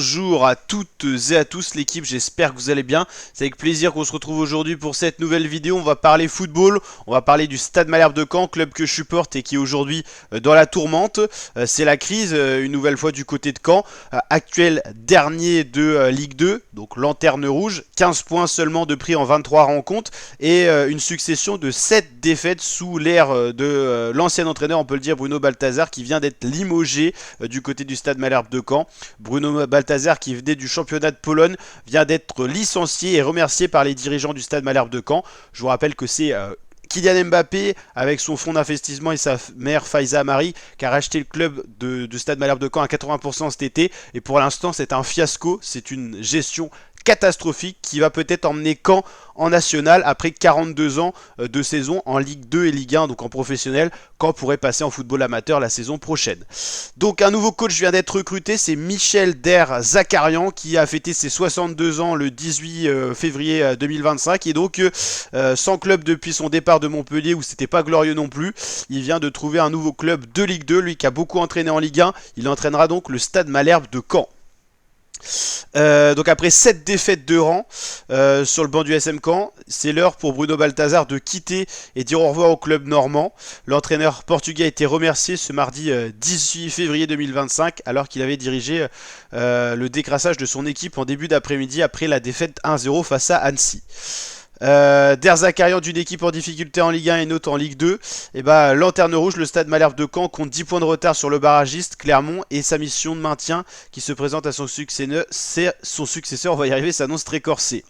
bonjour à toutes et à tous l'équipe, j'espère que vous allez bien. C'est avec plaisir qu'on se retrouve aujourd'hui pour cette nouvelle vidéo. On va parler football, on va parler du Stade Malherbe de Caen, club que je supporte et qui est aujourd'hui dans la tourmente. C'est la crise, une nouvelle fois du côté de Caen, actuel dernier de Ligue 2, donc lanterne rouge, 15 points seulement de prix en 23 rencontres et une succession de 7 défaites sous l'ère de l'ancien entraîneur, on peut le dire, Bruno Balthazar, qui vient d'être limogé du côté du Stade Malherbe de Caen. Bruno Balthazar, qui venait du championnat de Pologne, vient d'être licencié et remercié par les dirigeants du Stade Malherbe de Caen. Je vous rappelle que c'est Kylian Mbappé, avec son fonds d'investissement et sa mère Faiza Amari, qui a racheté le club de Stade Malherbe de Caen à 80% cet été. Et pour l'instant, c'est un fiasco. C'est une gestion catastrophique qui va peut-être emmener Caen en national après 42 ans de saison en Ligue 2 et Ligue 1, donc en professionnel. Caen pourrait passer en football amateur la saison prochaine. Donc un nouveau coach vient d'être recruté, c'est Michel Der Zakarian, qui a fêté ses 62 ans le 18 février 2025 et donc sans club depuis son départ de Montpellier où c'était pas glorieux non plus. Il vient de trouver un nouveau club de Ligue 2, lui qui a beaucoup entraîné en Ligue 1. Il entraînera donc le Stade Malherbe de Caen. Donc après 7 défaites de rang sur le banc du SM Caen, c'est l'heure pour Bruno Balthazar de quitter et dire au revoir au club normand. L'entraîneur portugais a été remercié ce mardi 18 février 2025 alors qu'il avait dirigé le décrassage de son équipe en début d'après-midi après la défaite 1-0 face à Annecy. Der Zakarian d'une équipe en difficulté en Ligue 1 et une autre en Ligue 2, et lanterne rouge, le Stade Malherbe de Caen compte 10 points de retard sur le barragiste Clermont et sa mission de maintien qui se présente à son successeur, on va y arriver, s'annonce très corsé.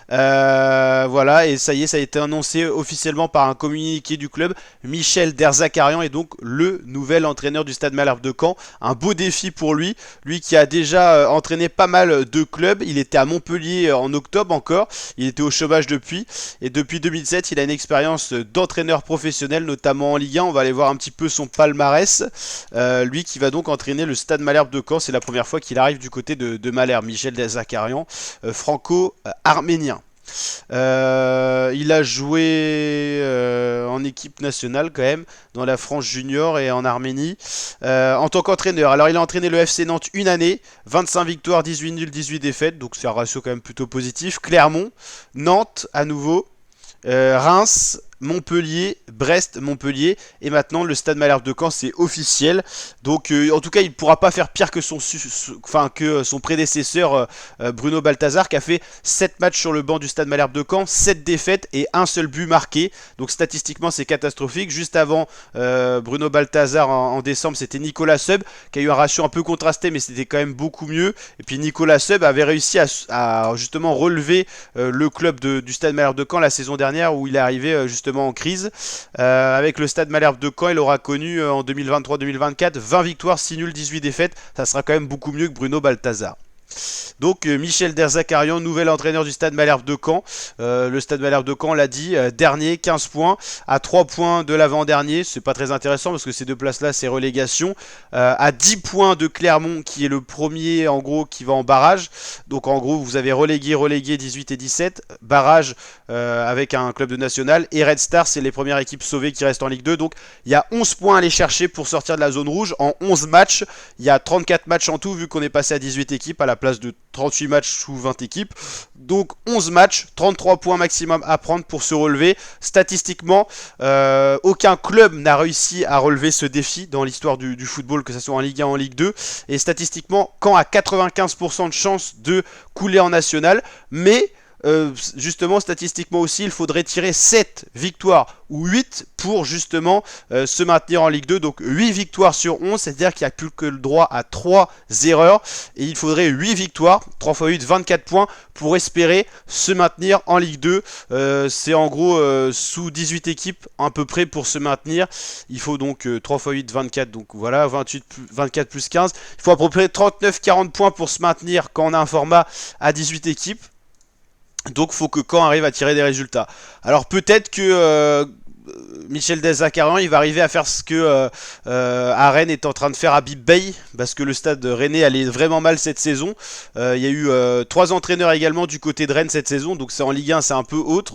Voilà, et ça y est, ça a été annoncé officiellement par un communiqué du club. Michel Der Zakarian est donc le nouvel entraîneur du Stade Malherbe de Caen. Un beau défi pour lui, lui qui a déjà entraîné pas mal de clubs. Il était à Montpellier en octobre encore, il était au chômage depuis, et depuis 2007 il a une expérience d'entraîneur professionnel, notamment en Ligue 1. On va aller voir un petit peu son palmarès. Lui qui va donc entraîner le Stade Malherbe de Caen, c'est la première fois qu'il arrive du côté de Malherbe. Michel Der Zakarian, franco-arménien. Il a joué en équipe nationale quand même, dans la France junior et en Arménie, en tant qu'entraîneur. Alors il a entraîné le FC Nantes une année, 25 victoires, 18 nuls, 18 défaites, donc c'est un ratio quand même plutôt positif. Clermont, Nantes à nouveau, Reims, Montpellier, Brest, Montpellier, et maintenant le Stade Malherbe de Caen, c'est officiel. Donc en tout cas il ne pourra pas faire pire que son prédécesseur Bruno Balthazar, qui a fait 7 matchs sur le banc du Stade Malherbe de Caen, 7 défaites et un seul but marqué. Donc statistiquement c'est catastrophique. Juste avant Bruno Balthazar en décembre, c'était Nicolas Seub qui a eu un ratio un peu contrasté, mais c'était quand même beaucoup mieux. Et puis Nicolas Seub avait réussi à justement relever le club du Stade Malherbe de Caen la saison dernière, où il est arrivé justement en crise. Avec le Stade Malherbe de Caen, il aura connu en 2023-2024 20 victoires, 6 nuls, 18 défaites. Ça sera quand même beaucoup mieux que Bruno Balthazar. Donc Michel Der Zakarian, nouvel entraîneur du Stade Malherbe de Caen. Le Stade Malherbe de Caen, on l'a dit, dernier, 15 points, à 3 points de l'avant-dernier. C'est pas très intéressant parce que ces deux places-là, c'est relégation. À 10 points de Clermont, qui est le premier, en gros, qui va en barrage. Donc en gros, vous avez relégué 18 et 17. Barrage avec un club de national. Et Red Star, c'est les premières équipes sauvées qui restent en Ligue 2. Donc il y a 11 points à aller chercher pour sortir de la zone rouge en 11 matchs. Il y a 34 matchs en tout, vu qu'on est passé à 18 équipes à la place de 38 matchs sous 20 équipes. Donc 11 matchs, 33 points maximum à prendre pour se relever. Statistiquement, aucun club n'a réussi à relever ce défi dans l'histoire du football, que ce soit en Ligue 1 ou en Ligue 2. Et statistiquement, Caen a 95% de chance de couler en national, mais justement statistiquement aussi il faudrait tirer 7 victoires ou 8 pour justement se maintenir en Ligue 2. Donc 8 victoires sur 11, c'est-à-dire qu'il n'y a plus que le droit à 3 erreurs, et il faudrait 8 victoires, 3 x 8, 24 points pour espérer se maintenir en Ligue 2. C'est en gros sous 18 équipes à peu près pour se maintenir. Il faut donc 3 x 8, 24, donc voilà, 24 plus 15. Il faut à peu près 39-40 points pour se maintenir quand on a un format à 18 équipes. Donc il faut que Caen arrive à tirer des résultats. Alors peut-être que Michel Der Zakarian, il va arriver à faire ce que à Rennes est en train de faire à Bib Bay, parce que le stade rennais allait vraiment mal cette saison. Il y a eu 3 entraîneurs également du côté de Rennes cette saison, donc c'est en Ligue 1, c'est un peu autre.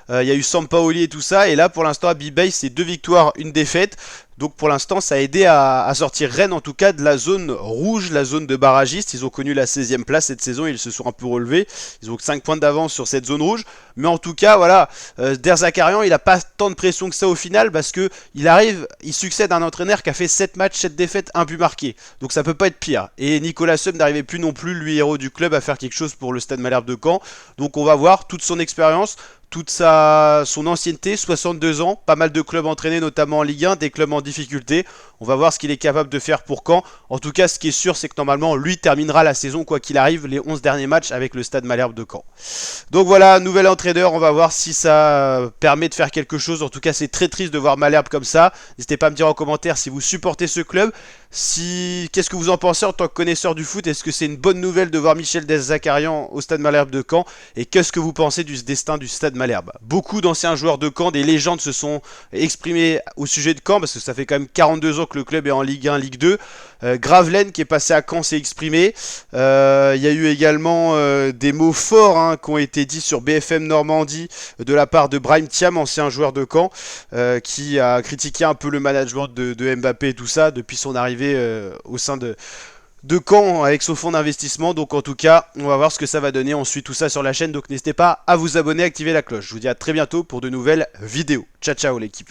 Il y a eu Sampaoli et tout ça, et là pour l'instant à Bib Bay c'est 2 victoires, une défaite. Donc pour l'instant, ça a aidé à sortir Rennes en tout cas de la zone rouge, la zone de barragiste. Ils ont connu la 16e place cette saison, ils se sont un peu relevés. Ils ont 5 points d'avance sur cette zone rouge. Mais en tout cas, voilà, Der Zakarian, il n'a pas tant de pression que ça au final parce que il succède à un entraîneur qui a fait 7 matchs, 7 défaites, 1 but marqué. Donc ça peut pas être pire. Et Nicolas Seum n'arrivait plus non plus, lui héros du club, à faire quelque chose pour le Stade Malherbe de Caen. Donc on va voir toute son expérience, son ancienneté, 62 ans, pas mal de clubs entraînés notamment en Ligue 1, des clubs en difficulté. On va voir ce qu'il est capable de faire pour Caen. En tout cas, ce qui est sûr, c'est que normalement, lui terminera la saison, quoi qu'il arrive, les 11 derniers matchs avec le Stade Malherbe de Caen. Donc voilà, nouvel entraîneur, on va voir si ça permet de faire quelque chose. En tout cas, c'est très triste de voir Malherbe comme ça. N'hésitez pas à me dire en commentaire si vous supportez ce club. Qu'est-ce que vous en pensez en tant que connaisseur du foot? Est-ce que c'est une bonne nouvelle de voir Michel Zakarian au Stade Malherbe de Caen? Et qu'est-ce que vous pensez du destin du Stade Malherbe? Beaucoup d'anciens joueurs de Caen, des légendes se sont exprimés au sujet de Caen, parce que ça fait quand même 42 ans que le club est en Ligue 1, Ligue 2. Gravelaine qui est passé à Caen s'est exprimé. Il y a eu également des mots forts qui ont été dits sur BFM Normandie de la part de Brahim Thiam, ancien joueur de Caen, qui a critiqué un peu le management de Mbappé et tout ça depuis son arrivée au sein de Caen avec son fonds d'investissement. Donc en tout cas, on va voir ce que ça va donner. On suit tout ça sur la chaîne, donc n'hésitez pas à vous abonner, activer la cloche. Je vous dis à très bientôt pour de nouvelles vidéos. Ciao ciao l'équipe.